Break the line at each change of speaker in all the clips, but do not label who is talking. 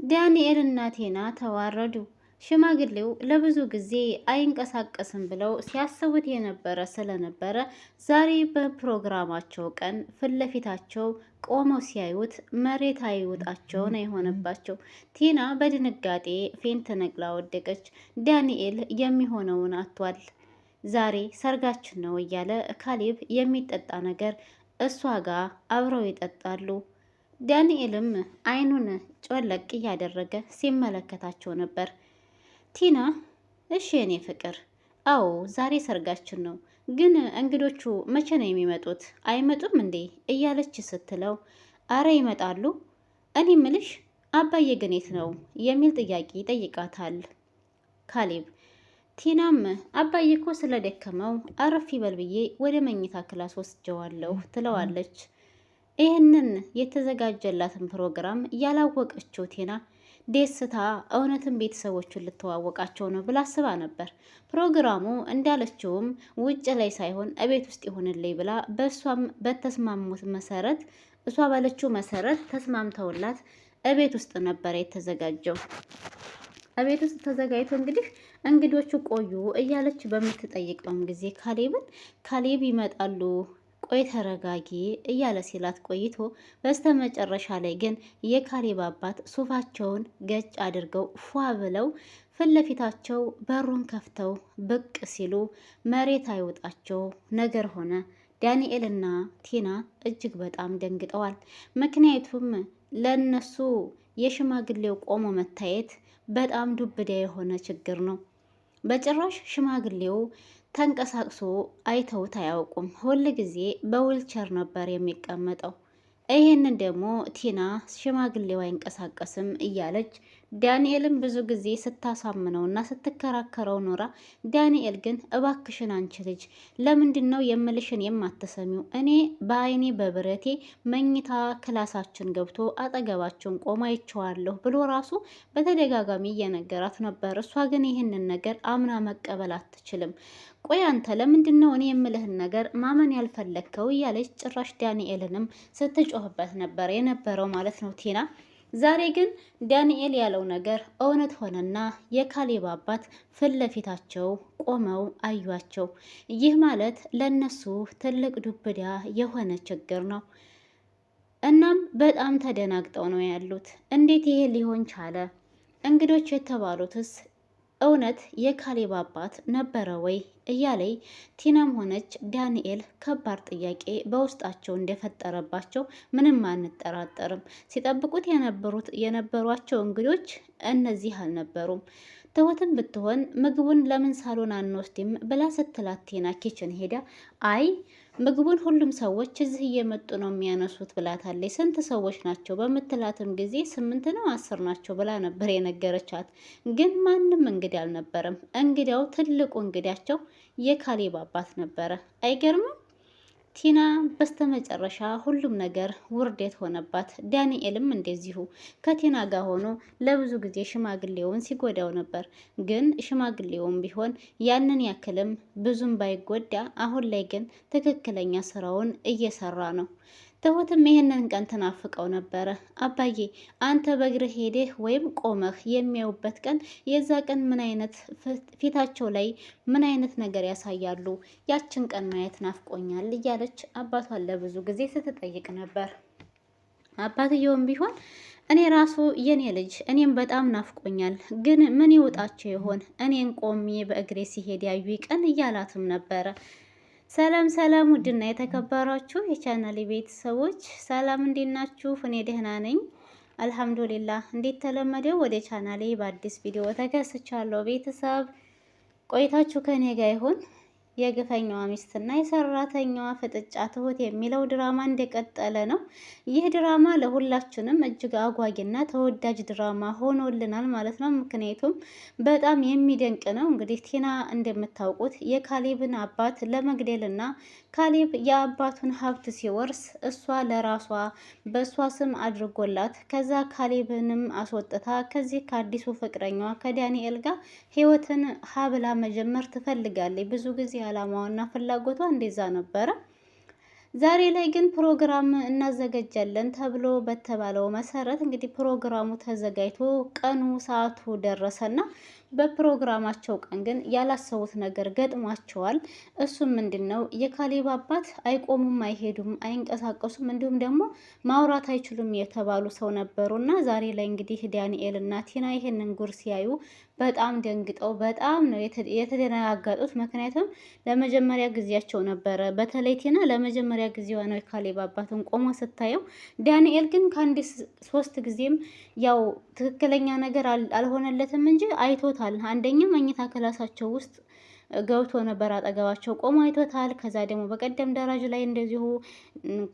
ዳንኤል እና ቴና ተዋረዱ። ሽማግሌው ለብዙ ጊዜ አይንቀሳቀስም ብለው ሲያስቡት የነበረ ስለነበረ ዛሬ በፕሮግራማቸው ቀን ፊት ለፊታቸው ቆመው ሲያዩት መሬት አይውጣቸው ነው የሆነባቸው። ቴና በድንጋጤ ፌንት ነቅላ ወደቀች። ዳንኤል የሚሆነውን አጥቷል። ዛሬ ሰርጋችን ነው እያለ ካሌብ የሚጠጣ ነገር እሷ ጋር አብረው ይጠጣሉ። ዳንኤልም አይኑን ጮለቅ እያደረገ ሲመለከታቸው ነበር። ቲና እሺ የኔ ፍቅር፣ አዎ ዛሬ ሰርጋችን ነው፣ ግን እንግዶቹ መቼ ነው የሚመጡት? አይመጡም እንዴ እያለች ስትለው፣ አረ ይመጣሉ። እኔ ምልሽ አባዬ ግን የት ነው የሚል ጥያቄ ይጠይቃታል ካሌብ። ቲናም አባዬ እኮ ስለደከመው አረፍ ይበል ብዬ ወደ መኝታ ክላስ ወስጀዋለሁ ትለዋለች። ይህንን የተዘጋጀላትን ፕሮግራም ያላወቀችው ቴና ደስታ እውነትን ቤተሰቦቹን ልተዋወቃቸው ነው ብላ አስባ ነበር። ፕሮግራሙ እንዳለችውም ውጭ ላይ ሳይሆን እቤት ውስጥ ይሆንልኝ ብላ በእሷም በተስማሙት መሰረት እሷ ባለችው መሰረት ተስማምተውላት እቤት ውስጥ ነበር የተዘጋጀው። እቤት ውስጥ ተዘጋጅቶ እንግዲህ እንግዶቹ ቆዩ እያለች በምትጠይቀውም ጊዜ ካሌብ ይመጣሉ፣ ቆይ ተረጋጊ እያለ ሲላት ቆይቶ በስተመጨረሻ ላይ ግን የካሌብ አባት ሱፋቸውን ገጭ አድርገው ፏ ብለው ፊት ለፊታቸው በሩን ከፍተው ብቅ ሲሉ መሬት አይውጣቸው ነገር ሆነ። ዳንኤልና ቲና እጅግ በጣም ደንግጠዋል። ምክንያቱም ለነሱ የሽማግሌው ቆሞ መታየት በጣም ዱብዳ የሆነ ችግር ነው። በጭራሽ ሽማግሌው ተንቀሳቅሶ አይተውት አያውቁም። ሁል ጊዜ በዊልቸር ነበር የሚቀመጠው። ይሄንን ደግሞ ቲና ሽማግሌው አይንቀሳቀስም እያለች ዳንኤልን ብዙ ጊዜ ስታሳምነው እና ስትከራከረው ኖራ፣ ዳንኤል ግን እባክሽን አንቺ ልጅ ለምንድን ነው የምልሽን የማትሰሚው? እኔ በአይኔ በብረቴ መኝታ ክላሳችን ገብቶ አጠገባችን ቆማ አይቼዋለሁ ብሎ ራሱ በተደጋጋሚ እየነገራት ነበር። እሷ ግን ይህንን ነገር አምና መቀበል አትችልም። ቆይ አንተ ለምንድን ነው እኔ የምልህን ነገር ማመን ያልፈለግከው? እያለች ጭራሽ ዳንኤልንም ስትጮህበት ነበር የነበረው ማለት ነው ቲና። ዛሬ ግን ዳንኤል ያለው ነገር እውነት ሆነና የካሌብ አባት ፊት ለፊታቸው ቆመው አዩቸው። ይህ ማለት ለነሱ ትልቅ ዱብዳ የሆነ ችግር ነው። እናም በጣም ተደናግጠው ነው ያሉት። እንዴት ይሄ ሊሆን ቻለ? እንግዶች የተባሉትስ እውነት የካሌብ አባት ነበረ ወይ እያለይ ቲናም ሆነች ዳንኤል ከባድ ጥያቄ በውስጣቸው እንደፈጠረባቸው ምንም አንጠራጠርም። ሲጠብቁት የነበሯቸው እንግዶች እነዚህ አልነበሩም። ትሁትም ብትሆን ምግቡን ለምን ሳሎን አንወስድም ብላ ስትላት ቲና ኪችን ሄዳ አይ ምግቡን ሁሉም ሰዎች እዚህ እየመጡ ነው የሚያነሱት ብላታለች። ስንት ሰዎች ናቸው በምትላትም ጊዜ 8 ነው 10 ናቸው ብላ ነበር የነገረቻት። ግን ማንም እንግዳ አልነበረም። እንግዳው ትልቁ እንግዳቸው የካሌብ አባት ነበረ። አይገርምም? ቲና በስተመጨረሻ ሁሉም ነገር ውርደት ሆነባት። ዳንኤልም እንደዚሁ ከቲና ጋር ሆኖ ለብዙ ጊዜ ሽማግሌውን ሲጎዳው ነበር። ግን ሽማግሌውም ቢሆን ያንን ያክልም ብዙም ባይጎዳ፣ አሁን ላይ ግን ትክክለኛ ስራውን እየሰራ ነው። ትሁትም ይህንን ቀን ትናፍቀው ነበረ። አባዬ አንተ በእግርህ ሄደህ ወይም ቆመህ የሚያዩበት ቀን የዛ ቀን ምን አይነት ፊታቸው ላይ ምን አይነት ነገር ያሳያሉ? ያችን ቀን ማየት ናፍቆኛል እያለች አባቷን ለብዙ ጊዜ ስትጠይቅ ነበር። አባትየውም ቢሆን እኔ ራሱ የኔ ልጅ እኔም በጣም ናፍቆኛል፣ ግን ምን ይውጣቸው ይሆን እኔን ቆሜ በእግሬ ሲሄድ ያዩ ቀን እያላትም ነበረ። ሰላም ሰላም፣ ውድና የተከበራችሁ የቻናሌ ቤተሰቦች ሰላም፣ እንዴት ናችሁ? እኔ ደህና ነኝ አልሐምዱሊላህ። እንዴት ተለመደው ወደ ቻናሌ በአዲስ ቪዲዮ ተከስቻለሁ። ቤተሰብ ቆይታችሁ ከኔ ጋር ይሁን። የግፈኛዋ ሚስትና የሰራተኛዋ ፍጥጫ ትሁት የሚለው ድራማ እንደቀጠለ ነው። ይህ ድራማ ለሁላችንም እጅግ አጓጊና ተወዳጅ ድራማ ሆኖልናል ማለት ነው። ምክንያቱም በጣም የሚደንቅ ነው። እንግዲህ ቲና እንደምታውቁት የካሌብን አባት ለመግደልና ካሌብ የአባቱን ሀብት ሲወርስ እሷ ለራሷ በእሷ ስም አድርጎላት ከዛ ካሌብንም አስወጥታ ከዚህ ከአዲሱ ፍቅረኛዋ ከዳንኤል ጋር ህይወትን ሀብላ መጀመር ትፈልጋለች። ብዙ ጊዜ አላማዋና ፍላጎቷ እንደዛ ነበረ። ዛሬ ላይ ግን ፕሮግራም እናዘጋጃለን ተብሎ በተባለው መሰረት እንግዲህ ፕሮግራሙ ተዘጋጅቶ ቀኑ ሰዓቱ ደረሰና በፕሮግራማቸው ቀን ግን ያላሰቡት ነገር ገጥሟቸዋል። እሱም ምንድን ነው? የካሌብ አባት አይቆሙም፣ አይሄዱም፣ አይንቀሳቀሱም እንዲሁም ደግሞ ማውራት አይችሉም የተባሉ ሰው ነበሩ እና ዛሬ ላይ እንግዲህ ዳንኤል እና ቲና ይሄንን ጉር ሲያዩ በጣም ደንግጠው በጣም ነው የተደናገጡት። ምክንያቱም ለመጀመሪያ ጊዜያቸው ነበረ። በተለይ ቲና ለመጀመሪያ ጊዜዋ ነው የካሌብ አባትን ቆሞ ስታየው። ዳንኤል ግን ከአንድ 3 ጊዜም ያው ትክክለኛ ነገር አልሆነለትም እንጂ አይቶታል። አንደኛ መኝታ ክላሳቸው ውስጥ ገብቶ ነበር፣ አጠገባቸው ቆሞ አይቶታል። ከዛ ደግሞ በቀደም ደረጃ ላይ እንደዚሁ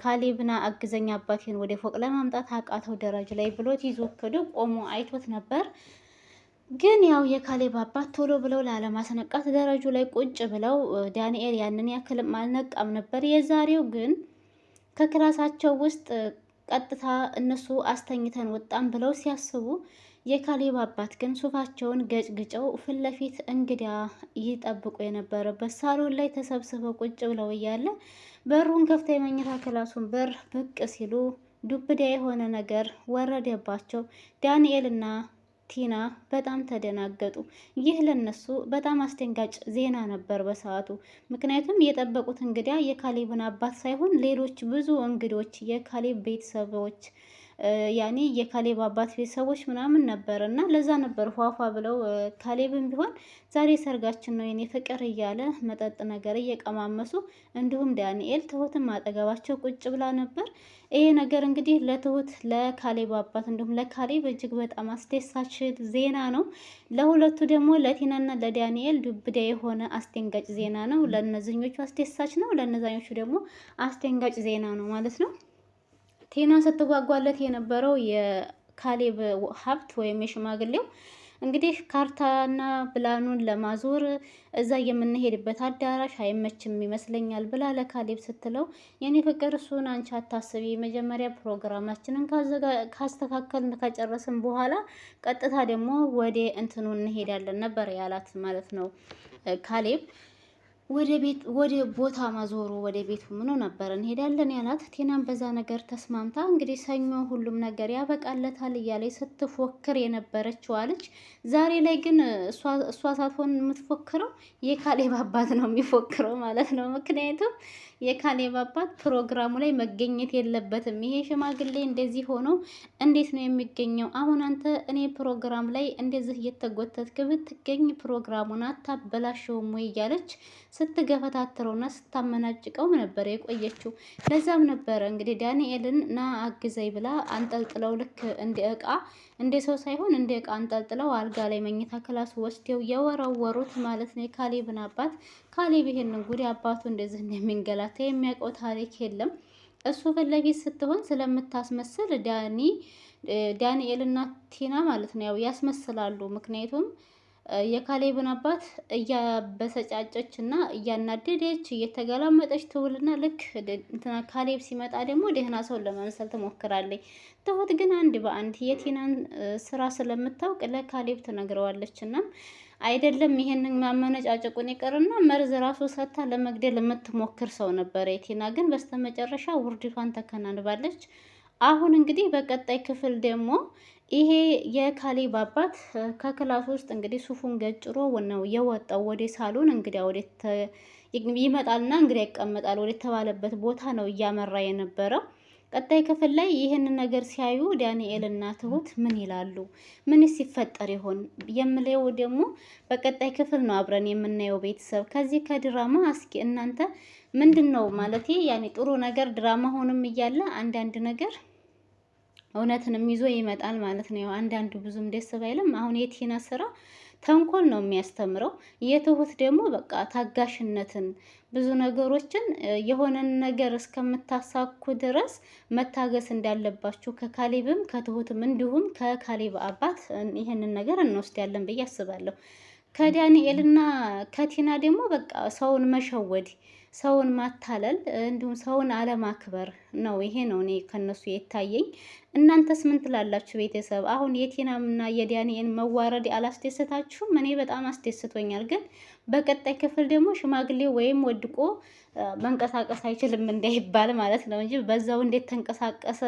ካሌብና አግዘኛ አባቴን ወደ ፎቅ ለማምጣት አቃተው ደረጃ ላይ ብሎት ይዞ ቆሞ አይቶት ነበር። ግን ያው የካሌብ አባት ቶሎ ብለው ላለማስነቃት ደረጁ ላይ ቁጭ ብለው ዳንኤል ያንን ያክልም አልነቃም ነበር። የዛሬው ግን ከክላሳቸው ውስጥ ቀጥታ እነሱ አስተኝተን ወጣም ብለው ሲያስቡ የካሌብ አባት ግን ሱፋቸውን ገጭግጨው ፊት ለፊት እንግዳ ይጠብቁ የነበረበት ሳሎን ላይ ተሰብስበው ቁጭ ብለው እያለ በሩን ከፍታ የመኝታ ክላሱን በር ብቅ ሲሉ ዱብዳ የሆነ ነገር ወረደባቸው። ዳንኤልና ቲና በጣም ተደናገጡ። ይህ ለነሱ በጣም አስደንጋጭ ዜና ነበር በሰዓቱ። ምክንያቱም የጠበቁት እንግዳ የካሌብን አባት ሳይሆን ሌሎች ብዙ እንግዶች የካሌብ ቤተሰቦች ያኔ የካሌብ አባት ቤተሰቦች ምናምን ነበር እና ለዛ ነበር ፏፏ ብለው ካሌብም ቢሆን ዛሬ ሰርጋችን ነው የኔ ፍቅር እያለ መጠጥ ነገር እየቀማመሱ እንዲሁም ዳንኤል ትሁትም አጠገባቸው ቁጭ ብላ ነበር። ይሄ ነገር እንግዲህ ለትሁት ለካሌብ አባት እንዲሁም ለካሌብ እጅግ በጣም አስደሳች ዜና ነው። ለሁለቱ ደግሞ ለቲናና ለዳንኤል ዱብዳ የሆነ አስደንጋጭ ዜና ነው። ለእነዚህኞቹ አስደሳች ነው፣ ለእነዛኞቹ ደግሞ አስደንጋጭ ዜና ነው ማለት ነው። ቲና ስትጓጓለት የነበረው የካሌብ ሀብት ወይም የሽማግሌው እንግዲህ ካርታና ፕላኑን ለማዞር እዛ የምንሄድበት አዳራሽ አይመችም ይመስለኛል ብላ ለካሌብ ስትለው፣ የኔ ፍቅር እሱን አንቺ አታስቢ፣ መጀመሪያ ፕሮግራማችንን ካስተካከልን ከጨረስን በኋላ ቀጥታ ደግሞ ወደ እንትኑ እንሄዳለን ነበር ያላት ማለት ነው ካሌብ። ወደ ቦታ ማዞሩ ወደ ቤቱ ምኑ ነበር እንሄዳለን ያላት። ቴናም በዛ ነገር ተስማምታ እንግዲህ ሰኞ ሁሉም ነገር ያበቃለታል እያለች ስትፎክር የነበረችው አለች። ዛሬ ላይ ግን እሷ ሳትሆን የምትፎክረው የካሌብ አባት ነው የሚፎክረው ማለት ነው። ምክንያቱም የካሌብ አባት ፕሮግራሙ ላይ መገኘት የለበትም። ይሄ ሽማግሌ እንደዚህ ሆኖ እንዴት ነው የሚገኘው? አሁን አንተ እኔ ፕሮግራም ላይ እንደዚህ እየተጎተትክ ብትገኝ ፕሮግራሙን አታበላሸውም ወይ እያለች ስትገፈታትረውና ስታመናጭቀው ነበር የቆየችው። ለዛም ነበረ እንግዲህ ዳንኤልን ና አግዘይ ብላ አንጠልጥለው ልክ እንደ እቃ እንደ ሰው ሳይሆን እንደ እቃ አንጠልጥለው አልጋ ላይ መኝታ ክላስ ወስደው የወረወሩት ማለት ነው የካሌብን አባት። ካሌብ ይሄንን ጉድ አባቱ እንደዚህ እንደሚንገላታ የሚያውቀው ታሪክ የለም። እሱ ፊት ለፊት ስትሆን ስለምታስመስል ዳንኤልና ቲና ማለት ነው ያው ያስመስላሉ። ምክንያቱም የካሌብን አባት እያበሰጫጨች እና እያናደደች እየተገላመጠች ትውልና ልክ ካሌብ ሲመጣ ደግሞ ደህና ሰውን ለመምሰል ትሞክራለች። ትሁት ግን አንድ በአንድ የቲናን ስራ ስለምታውቅ ለካሌብ ትነግረዋለች እና አይደለም ይሄንን ማመነጫጨቁን ይቅርና መርዝ ራሱ ሰታ ለመግደል የምትሞክር ሰው ነበረ። የቲና ግን በስተመጨረሻ ውርድቷን ተከናንባለች። አሁን እንግዲህ በቀጣይ ክፍል ደግሞ ይሄ የካሌብ አባት ከክላስ ውስጥ እንግዲህ ሱፉን ገጭሮ ነው የወጣው ወደ ሳሎን። እንግዲህ ይመጣልና እንግዲህ ይቀመጣል ወደ ተባለበት ቦታ ነው እያመራ የነበረው። ቀጣይ ክፍል ላይ ይህንን ነገር ሲያዩ ዳንኤል እና ትሁት ምን ይላሉ? ምንስ ሲፈጠር ይሆን የምለው ደግሞ በቀጣይ ክፍል ነው አብረን የምናየው። ቤተሰብ ከዚህ ከድራማ እስኪ እናንተ ምንድን ነው ማለት ያኔ ጥሩ ነገር ድራማ ሆኖም እያለ አንዳንድ ነገር እውነትንም ይዞ ይመጣል ማለት ነው። አንዳንዱ ብዙም ደስ ባይልም አሁን የቲና ስራ ተንኮል ነው የሚያስተምረው። የትሁት ደግሞ በቃ ታጋሽነትን ብዙ ነገሮችን የሆነን ነገር እስከምታሳኩ ድረስ መታገስ እንዳለባችሁ ከካሌብም ከትሁትም እንዲሁም ከካሌብ አባት ይህንን ነገር እንወስዳለን ብዬ አስባለሁ። ከዳንኤልና ከቲና ደግሞ በቃ ሰውን መሸወድ፣ ሰውን ማታለል እንዲሁም ሰውን አለማክበር ነው። ይሄ ነው እኔ ከነሱ የታየኝ። እናንተስ ምን ትላላችሁ ቤተሰብ? አሁን የቲናምና የዳንኤል መዋረድ አላስደሰታችሁም? እኔ በጣም አስደስቶኛል። ግን በቀጣይ ክፍል ደግሞ ሽማግሌው ወይም ወድቆ መንቀሳቀስ አይችልም እንዳይባል ማለት ነው እንጂ በዛው እንዴት ተንቀሳቀሰ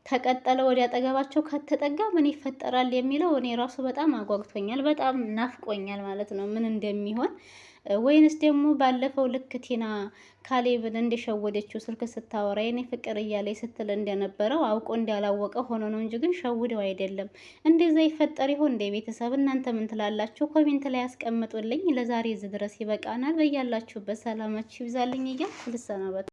ተቀጠለ ወደ አጠገባቸው ከተጠጋ ምን ይፈጠራል የሚለው እኔ ራሱ በጣም አጓግቶኛል፣ በጣም ናፍቆኛል ማለት ነው ምን እንደሚሆን። ወይንስ ደግሞ ባለፈው ልክ ቲና ካሌብን እንደሸወደችው ስልክ ስታወራ የኔ ፍቅር እያለች ስትል እንደነበረው አውቆ እንዳላወቀ ሆኖ ነው እንጂ ግን ሸውደው አይደለም። እንደዛ ይፈጠር ይሆን እንደ ቤተሰብ? እናንተ ምን ትላላችሁ? ኮሜንት ላይ ያስቀምጡልኝ። ለዛሬ እዚህ ድረስ ይበቃናል። በያላችሁበት ሰላማችሁ ይብዛልኝ እያልኩ ልሰናበት።